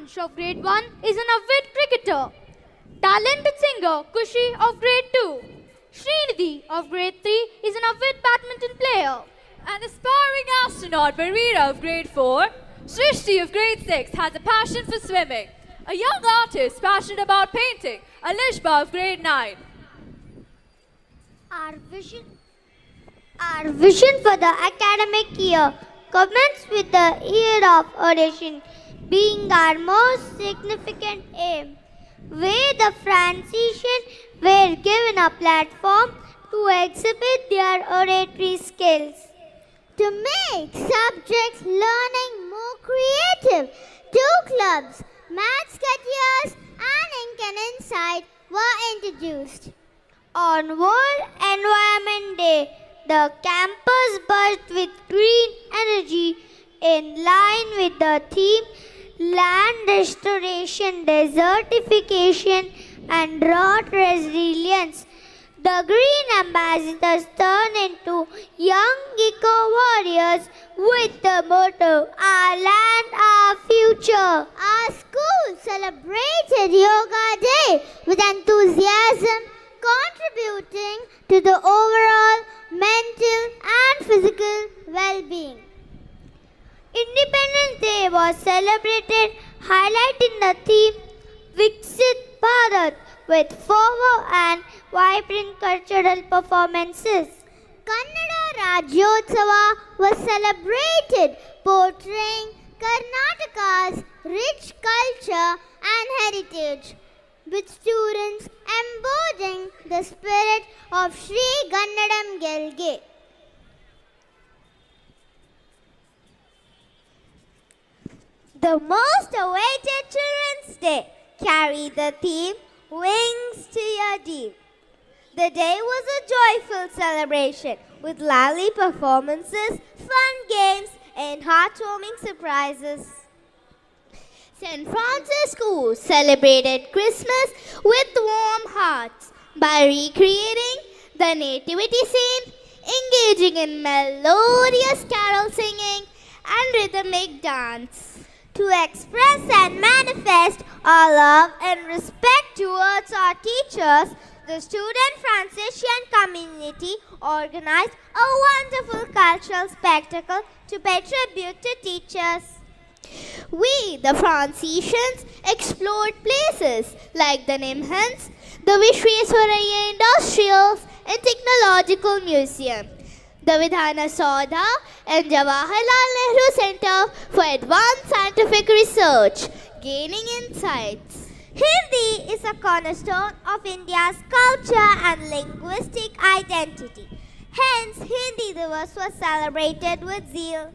Devansh of grade 1 is an avid cricketer. Talented singer Kushi of grade 2. Srinidhi of grade 3 is an avid badminton player. An aspiring astronaut Barira of grade 4. Srishti of grade 6 has a passion for swimming. A young artist passionate about painting, Alishba of grade 9. Our vision for the academic year commences with the year of audition being our most significant aim, where the Franciscan were given a platform to exhibit their oratory skills. To make subjects learning more creative, two clubs, Maths Careers and Ink and Insight, were introduced. On World Environment Day, the campus buzzed with green energy in line with the theme Land Restoration, Desertification and Drought Resilience. The green ambassadors turned into young eco-warriors with the motto, Our Land, Our Future. Our school celebrated Yoga Day with enthusiasm, contributing to the overall mental and physical well-being. Independence Day was celebrated highlighting the theme Viksit Bharat with fervor and vibrant cultural performances. Kannada Rajyotsava was celebrated portraying Karnataka's rich culture and heritage, with students embodying the spirit of Sri Gannadam Gelge. The most awaited Children's Day carried the theme Wings to Your Dream. The day was a joyful celebration with lively performances, fun games, and heartwarming surprises. St. Francis School celebrated Christmas with warm hearts by recreating the nativity scene, engaging in melodious carol singing and rhythmic dance. To express and manifest our love and respect towards our teachers, the student Franciscan community organized a wonderful cultural spectacle to pay tribute to teachers. We, the Franciscans, explored places like the Nimhans, the Vishwesvaraya Industrial and Technological Museum, the Vidhana Saudha and Jawaharlal Nehru Center for Advanced Scientific Research, gaining insights. Hindi is a cornerstone of India's culture and linguistic identity. Hence, Hindi Divas was celebrated with zeal.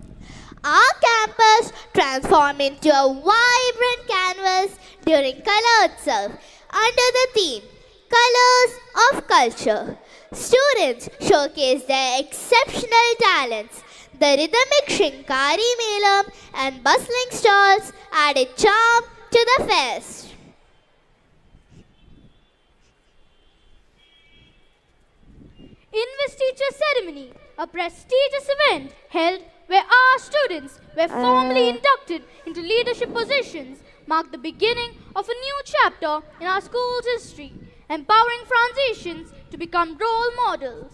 Our campus transformed into a vibrant canvas during Kala Utsav under the theme Colors of Culture. Students showcased their exceptional talents. The rhythmic Shinkari Melam and bustling stalls added charm to the fest. Investiture Ceremony, a prestigious event held where our students were formally inducted into leadership positions, marked the beginning of a new chapter in our school's history, empowering Franciscans to become role models.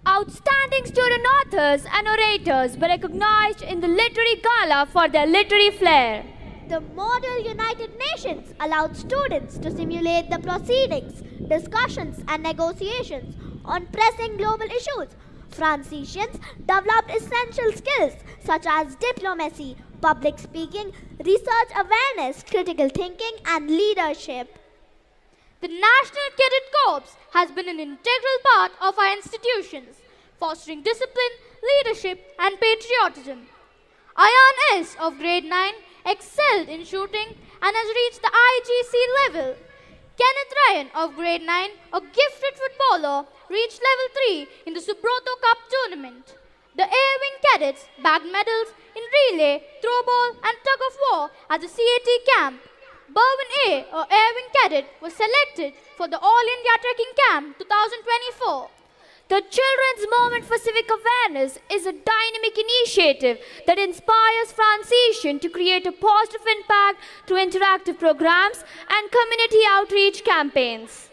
Outstanding student authors and orators were recognized in the literary gala for their literary flair. The Model United Nations allowed students to simulate the proceedings, discussions and negotiations on pressing global issues. Franciscans developed essential skills such as diplomacy, public speaking, research awareness, critical thinking and leadership. The National Cadet Corps has been an integral part of our institutions, fostering discipline, leadership and patriotism. Ayan S. of grade 9 excelled in shooting and has reached the IGC level. Kenneth Ryan of grade 9, a gifted footballer, reached level 3 in the Subroto Cup tournament. The Air Wing Cadets bagged medals in relay, throwball and tug of war at the CAT camp. Berwin A, a Air Wing Cadet, was selected for the All India Trekking Camp 2024. The Children's Movement for Civic Awareness is a dynamic initiative that inspires Francesian to create a positive impact through interactive programs and community outreach campaigns.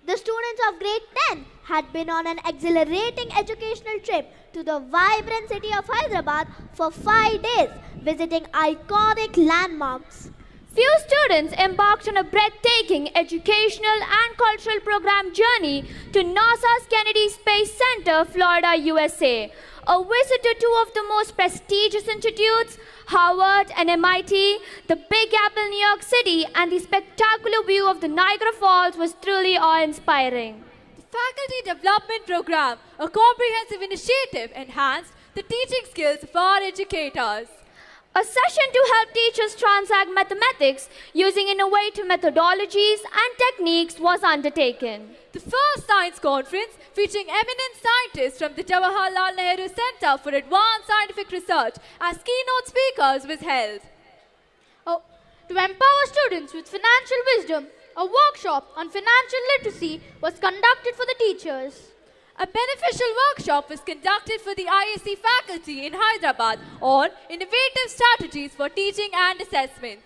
The students of grade 10 had been on an exhilarating educational trip to the vibrant city of Hyderabad for 5 days, visiting iconic landmarks. Few students embarked on a breathtaking educational and cultural program journey to NASA's Kennedy Space Center, Florida, USA. A visit to two of the most prestigious institutes, Harvard and MIT, the Big Apple, New York City, and the spectacular view of the Niagara Falls was truly awe-inspiring. The Faculty Development Program, a comprehensive initiative, enhanced the teaching skills of our educators. A session to help teachers transact mathematics using innovative methodologies and techniques was undertaken. The first science conference featuring eminent scientists from the Jawaharlal Nehru Center for Advanced Scientific Research as keynote speakers was held. To empower students with financial wisdom, a workshop on financial literacy was conducted for the teachers. A beneficial workshop was conducted for the ISC faculty in Hyderabad on innovative strategies for teaching and assessment.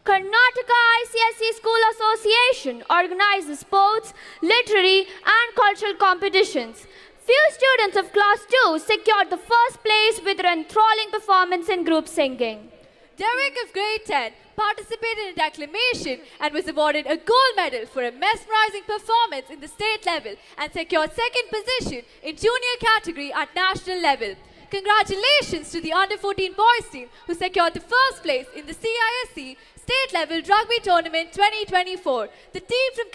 Karnataka ICSE School Association organizes sports, literary and cultural competitions. Few students of Class 2 secured the first place with their enthralling performance in group singing. Derek of grade 10 participated in declamation and was awarded a gold medal for a mesmerizing performance in the state level and secured second position in junior category at national level. Congratulations to the under-14 boys team who secured the first place in the CISC state level rugby tournament 2024. The team from